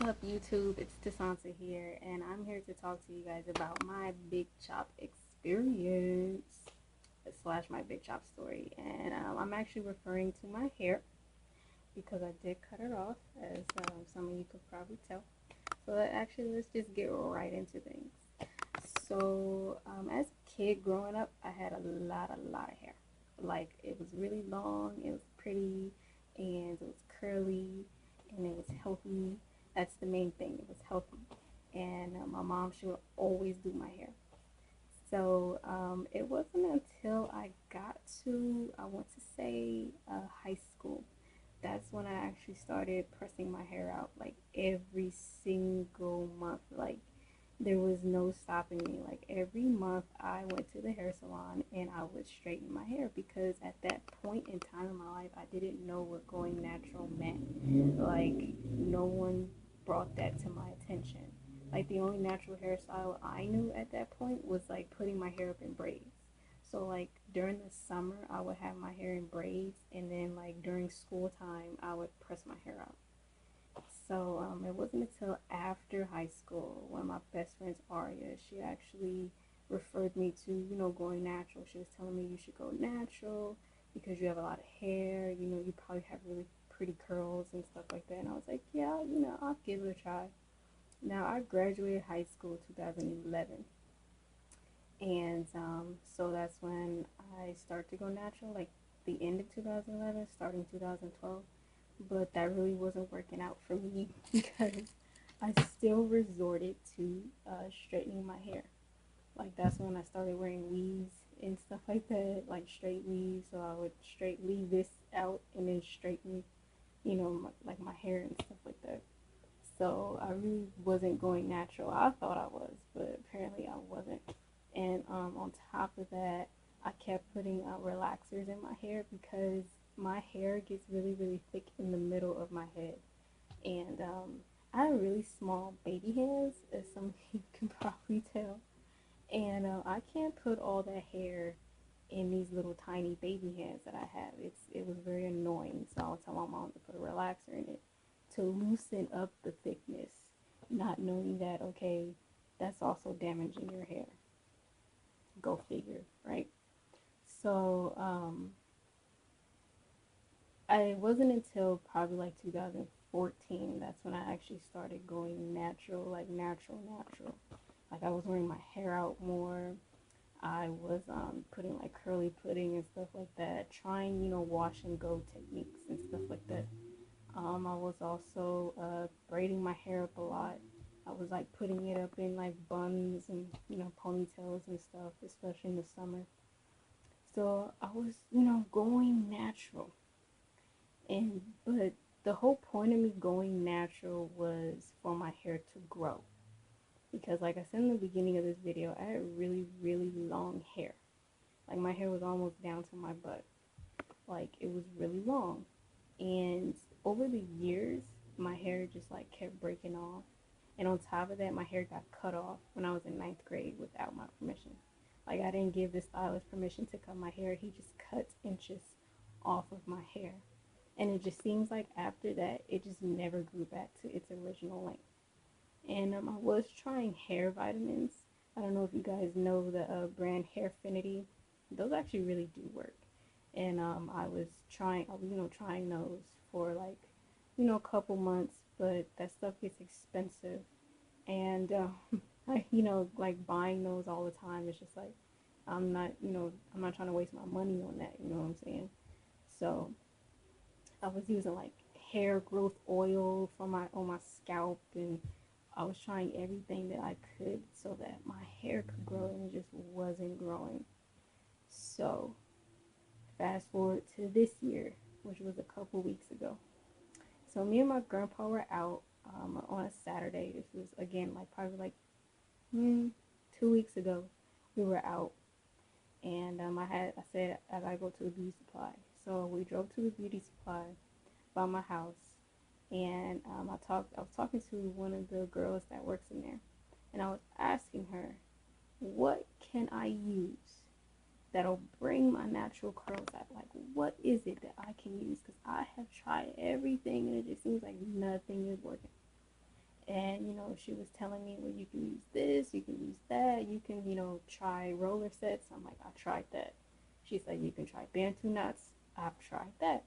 up, YouTube? It's Tasansa here, and I'm here to talk to you guys about my big chop experience slash my big chop story. And I'm actually referring to my hair because I did cut it off, as some of you could probably tell. So let's just get right into things. So as a kid growing up, I had a lot of hair. Like it was really long, it was pretty, and it was curly, and it was healthy. That's the main thing. It was healthy, and my mom, she would always do my hair. So it wasn't until I got to, I want to say, high school. That's when I actually started pressing my hair out like every single month. Like there was no stopping me. Like every month I went to the hair salon and I would straighten my hair because at that point in time in my life I didn't know what going natural meant. Like no one brought that to my attention. Like the only natural hairstyle I knew at that point was like putting my hair up in braids. So like during the summer I would have my hair in braids, and then like during school time I would press my hair out. So it wasn't until after high school when my best friend's Aria, she actually referred me to, going natural. She was telling me you should go natural because you have a lot of hair, you probably have really pretty curls and stuff like that. And I was like, yeah, I'll give it a try. Now I graduated high school 2011. And so that's when I started to go natural, like the end of 2011, starting 2012. But that really wasn't working out for me because I still resorted to straightening my hair. Like that's when I started wearing weaves and stuff like that, like straight weaves. So I would straight leave this out and then straighten, like my hair and stuff like that. So I really wasn't going natural. I thought I was, but apparently I wasn't. And on top of that, I kept putting relaxers in my hair because my hair gets really, really thick in the middle of my head. And I have really small baby hands, as some of you can probably tell. And I can't put all that hair in these little tiny baby hands that I have. It was very annoying. So I would tell my mom to put a relaxer in it to loosen up the thickness, not knowing that okay, that's also damaging your hair. Go figure, right? So I wasn't until probably like 2014 that's when I actually started going natural, like natural. Like I was wearing my hair out more. I was putting like curly pudding and stuff like that, trying wash and go techniques and stuff like that. I was also braiding my hair up a lot. I was like putting it up in like buns and ponytails and stuff, especially in the summer. So I was going natural, and but the whole point of me going natural was for my hair to grow, because like I said in the beginning of this video, I had really long hair. Like my hair was almost down to my butt. Like it was really long. And over the years, my hair just like kept breaking off. And on top of that, my hair got cut off when I was in ninth grade without my permission. Like I didn't give the stylist permission to cut my hair. He just cut inches off of my hair. And it just seems like after that, it just never grew back to its original length. And I was trying hair vitamins. I don't know if you guys know the brand Hairfinity. Those actually really do work. And I was trying, trying those for like, a couple months, but that stuff gets expensive. And I, like buying those all the time. It's just like I'm not trying to waste my money on that. You know what I'm saying? So I was using like hair growth oil for my on my scalp, and I was trying everything that I could so that my hair could grow, and it just wasn't growing. So fast forward to this year, which was a couple weeks ago. So me and my grandpa were out on a Saturday. This was again like probably like 2 weeks ago. We were out, and I said I gotta go to the beauty supply. So we drove to the beauty supply by my house, and I was talking to one of the girls that works in there, and I was asking her, what can I use that'll bring my natural curls out? Like, what is it that I can use? Because I have tried everything and it just seems like nothing is working. And, you know, she was telling me, well, you can use this, you can use that, you can, you know, try roller sets. I'm like, I tried that. She's like, you can try Bantu knots. I've tried that.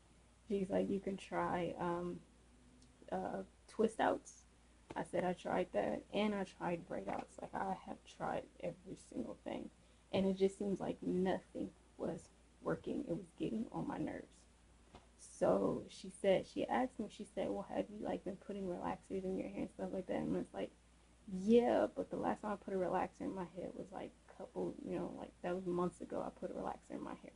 She's like, you can try twist outs. I said I tried that, and I tried braid outs. Like, I have tried every single thing, and it just seems like nothing was working. It was getting on my nerves. So she asked me, she said, well, have you like been putting relaxers in your hair and stuff like that? And it's like, yeah, but the last time I put a relaxer in my hair was like a couple, you know, like that was months ago. I put a relaxer in my hair.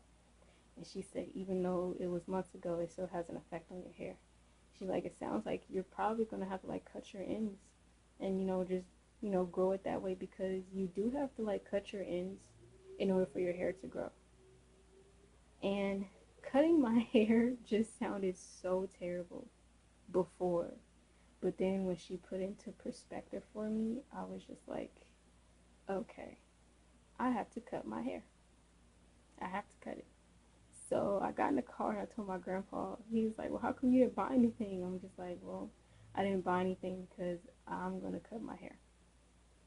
And she said, even though it was months ago, it still has an effect on your hair. She's like, it sounds like you're probably going to have to like cut your ends and, you know, just, you know, grow it that way, because you do have to like cut your ends in order for your hair to grow. And cutting my hair just sounded so terrible before. But then when she put into perspective for me, I was just like, okay, I have to cut my hair. I have to cut it. So I got in the car and I told my grandpa. He was like, well, how come you didn't buy anything? I'm just like, well, I didn't buy anything because I'm going to cut my hair.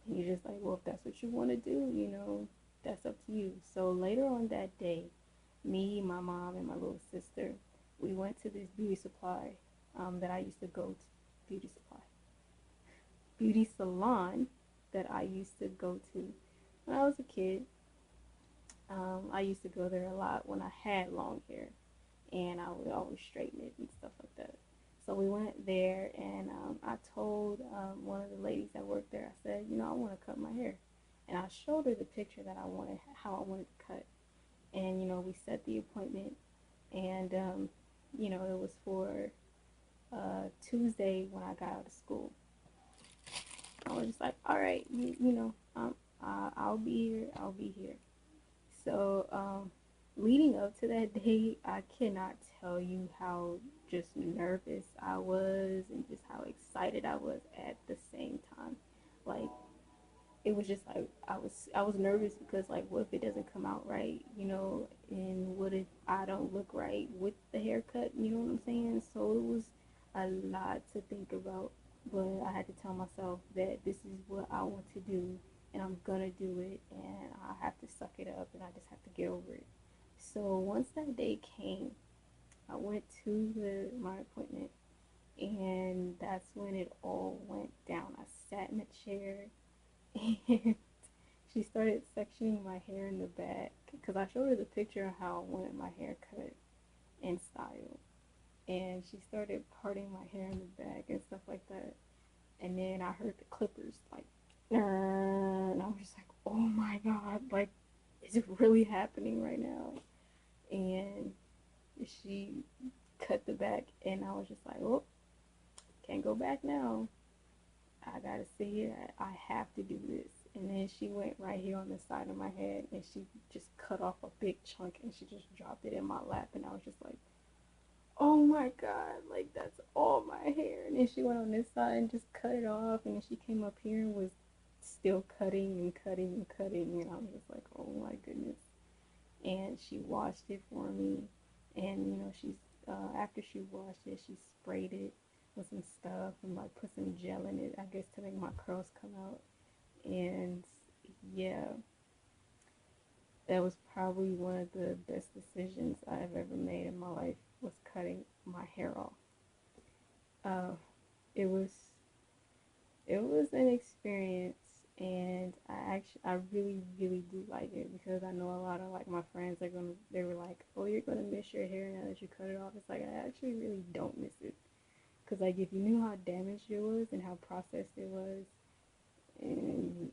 And he's just like, well, if that's what you want to do, you know, that's up to you. So later on that day, me, my mom, and my little sister, we went to this beauty supply that I used to go to. Beauty salon that I used to go to when I was a kid. I used to go there a lot when I had long hair, and I would always straighten it and stuff like that. So we went there, and I told one of the ladies that worked there, I said, you know, I want to cut my hair. And I showed her the picture that I wanted, how I wanted to cut. And, you know, we set the appointment, and, you know, it was for Tuesday when I got out of school. I was just like, all right, you know, I'll be here, I'll be here. So, leading up to that day, I cannot tell you how just nervous I was and just how excited I was at the same time. Like, it was just like I was nervous because, like, what if it doesn't come out right, you know, and what if I don't look right with the haircut, you know what I'm saying? So it was a lot to think about, but I had to tell myself that this is what I want to do, and I'm gonna do it, and I have to suck it up, and I just have to get over it. So once that day came, I went to my appointment, and that's when it all went down. I sat in a chair, and she started sectioning my hair in the back, because I showed her the picture of how I wanted my hair cut and styled. And she started parting my hair in the back and stuff like that. And then I heard the clippers like, and I was just like, oh my god, like, is it really happening right now? And she cut the back, and I was just like, oh, can't go back now. I gotta see it. I have to do this. And then she went right here on the side of my head, and she just cut off a big chunk, and she just dropped it in my lap, and I was just like, oh my god, like, that's all my hair. And then she went on this side and just cut it off, and then she came up here and was still cutting and cutting and cutting, and I was just like, oh my goodness. And she washed it for me, and, you know, she's after she washed it, she sprayed it with some stuff and like put some gel in it, I guess, to make my curls come out. And yeah, that was probably one of the best decisions I've ever made in my life, was cutting my hair off. Uh, it was an experience, and I really do like it, because I know a lot of like my friends they were like, oh, you're gonna miss your hair now that you cut it off. It's like, I actually really don't miss it, because like, if you knew how damaged it was and how processed it was, and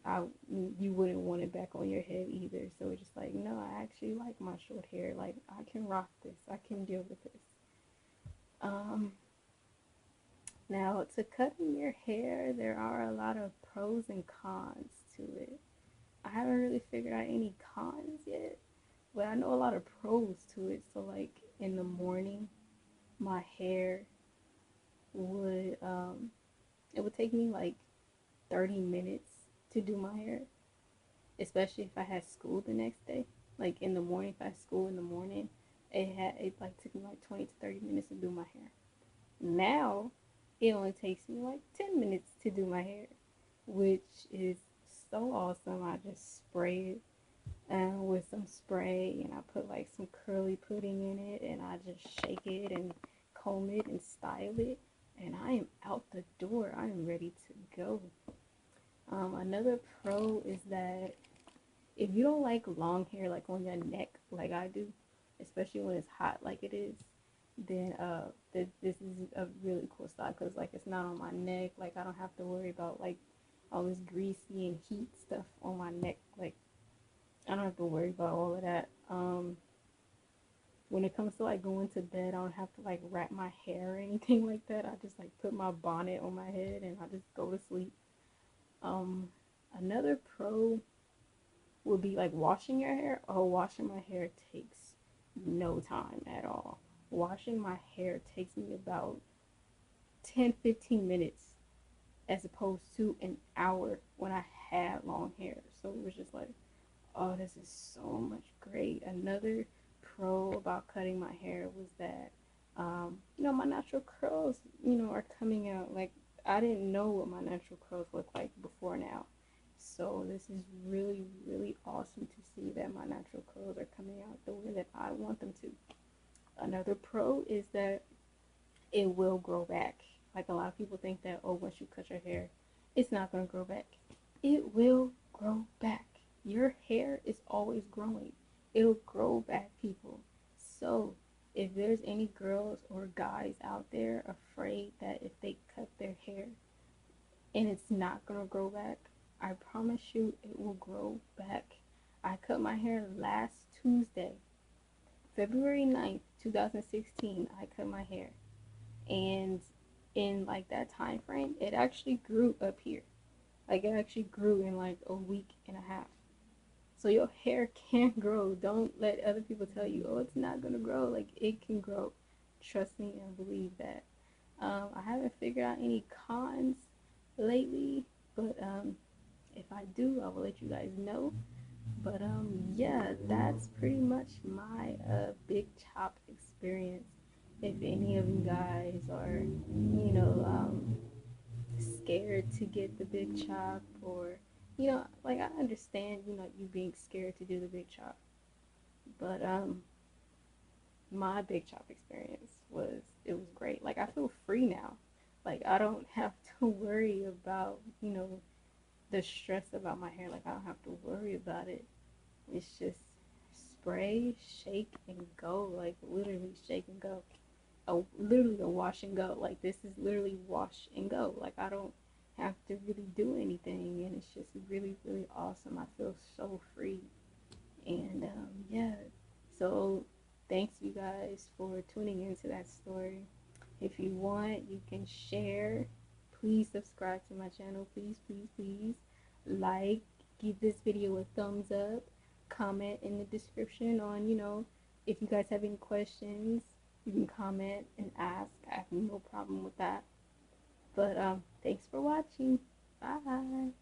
you wouldn't want it back on your head either. So it's just like, no, I actually like my short hair. Like, I can rock this. I can deal with this. Um, Now, to cutting your hair, there are a lot of pros and cons to it. I haven't really figured out any cons yet, but I know a lot of pros to it. So like, in the morning, my hair would it would take me like 30 minutes to do my hair, especially if I had school the next day. Like, in the morning, if I had school in the morning, it like took me like 20 to 30 minutes to do my hair. Now it only takes me like 10 minutes to do my hair, which is so awesome. I just spray it with some spray, and I put like some curly pudding in it, and I just shake it and comb it and style it, and I am out the door. I am ready to go. Another pro is that if you don't like long hair like on your neck like I do, especially when it's hot like it is, then this is a really cool style because like it's not on my neck. Like I don't have to worry about like all this greasy and heat stuff on my neck. Like I don't have to worry about all of that. When it comes to like going to bed, I don't have to like wrap my hair or anything like that. I just like put my bonnet on my head and I just go to sleep. Um, Another pro would be like washing your hair. Oh, washing my hair takes no time at all. Washing my hair takes me about 10-15 minutes as opposed to an hour when I had long hair. So it was just like, oh, this is so much great. Another pro about cutting my hair was that, my natural curls, are coming out. Like, I didn't know what my natural curls look like before now. So this is really, really awesome to see that my natural curls are coming out the way that I want them to. Another pro is that it will grow back. Like a lot of people think that, oh, once you cut your hair, it's not going to grow back. It will grow back. Your hair is always growing. It'll grow back, people. So if there's any girls or guys out there afraid that if they cut their hair and it's not going to grow back, I promise you it will grow back. I cut my hair last Tuesday, February 9th, 2016. I cut my hair. And in like that time frame, it actually grew up here. Like it actually grew in like a week and a half. So your hair can grow. Don't let other people tell you, oh, it's not gonna grow. Like it can grow. Trust me and believe that. I haven't figured out any cons lately, but if I do, I will let you guys know. But yeah, that's pretty much my big chop experience. If any of you guys are, scared to get the big chop, or like I understand, you being scared to do the big chop, but my big chop experience was great. Like I feel free now. Like I don't have to worry about, the stress about my hair. Like I don't have to worry about it. It's just spray, shake, and go. Like literally shake and go. Literally a wash and go. Like this is literally wash and go. Like I don't have to really do anything, and it's just really, really awesome. I feel so free, and yeah. So thanks you guys for tuning into that story. If you want, you can share. Please subscribe to my channel. Please, please, please. Like, give this video a thumbs up. Comment in the description on, if you guys have any questions, you can comment and ask. I have no problem with that. But thanks for watching. Bye.